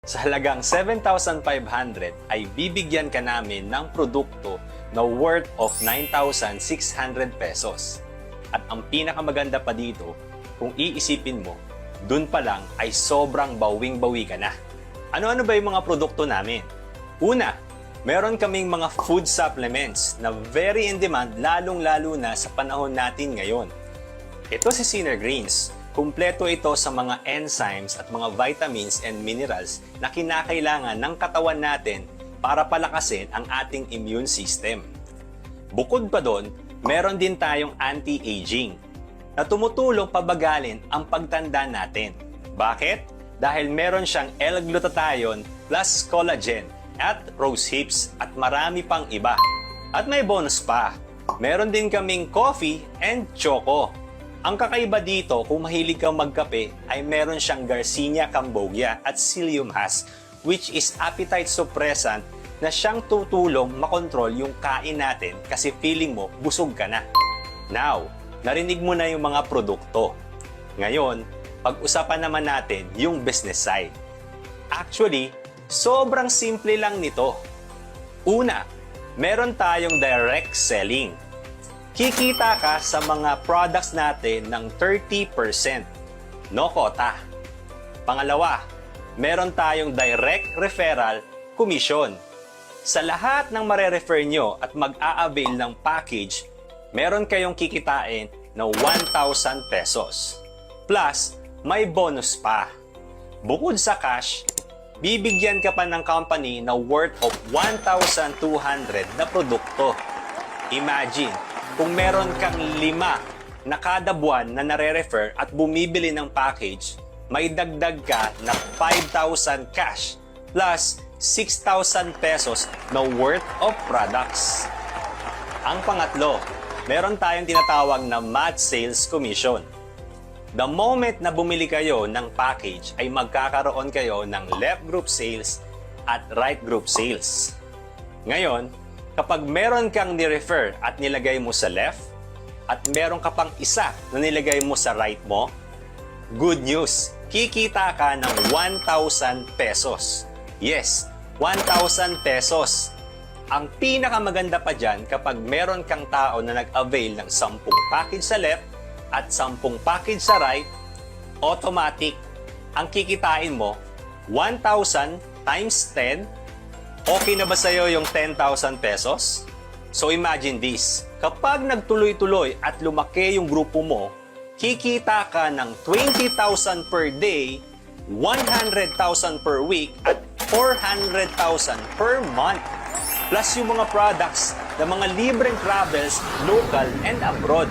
Sa halagang 7,500 ay bibigyan ka namin ng produkto na worth of 9,600 pesos. At ang pinakamaganda pa dito, kung iisipin mo, dun pa lang ay sobrang bawing-bawi ka na. Ano-ano ba yung mga produkto namin? Una, meron kaming mga food supplements na very in demand lalong-lalo na sa panahon natin ngayon. Ito si Sinner Greens. Kumpleto ito sa mga enzymes at mga vitamins and minerals na kinakailangan ng katawan natin para palakasin ang ating immune system. Bukod pa doon, meron din tayong anti-aging na tumutulong pabagalin ang pagtanda natin. Bakit? Dahil meron siyang L-glutathione plus collagen at rose hips at marami pang iba. At may bonus pa, meron din kaming coffee and choco. Ang kakaiba dito, kung mahilig kang magkape, ay meron siyang Garcinia cambogia at Psyllium husk, which is appetite suppressant na siyang tutulong makontrol yung kain natin kasi feeling mo busog ka na. Now, narinig mo na yung mga produkto. Ngayon, pag-usapan naman natin yung business side. Actually, sobrang simple lang nito. Una, meron tayong direct selling. Kikita ka sa mga products natin ng 30%. No quota. Pangalawa, meron tayong direct referral commission. Sa lahat ng mare-refer nyo at mag-a-avail ng package, meron kayong kikitain na 1,000 pesos. Plus, may bonus pa. Bukod sa cash, bibigyan ka pa ng company na worth of 1,200 na produkto. Imagine, kung meron kang 5 na kada buwan na nare-refer at bumibili ng package, may dagdag ka na 5,000 cash plus 6,000 pesos na worth of products. Ang pangatlo, meron tayong tinatawag na match sales commission. The moment na bumili kayo ng package ay magkakaroon kayo ng left group sales at right group sales. Ngayon, kapag meron kang ni-refer at nilagay mo sa left at meron ka pang isa na nilagay mo sa right mo, good news, kikita ka ng 1,000 pesos. Yes, 1,000 pesos. Ang pinakamaganda pa dyan kapag meron kang tao na nag-avail ng 10 package sa left at 10 package sa right, automatic. Ang kikitain mo, 1,000 times 10. Okay na ba sa'yo yung 10,000 pesos? So imagine this, kapag nagtuloy-tuloy at lumaki yung grupo mo, kikita ka ng 20,000 per day, 100,000 per week, at 400,000 per month. Plus yung mga products na mga libreng travels, local and abroad.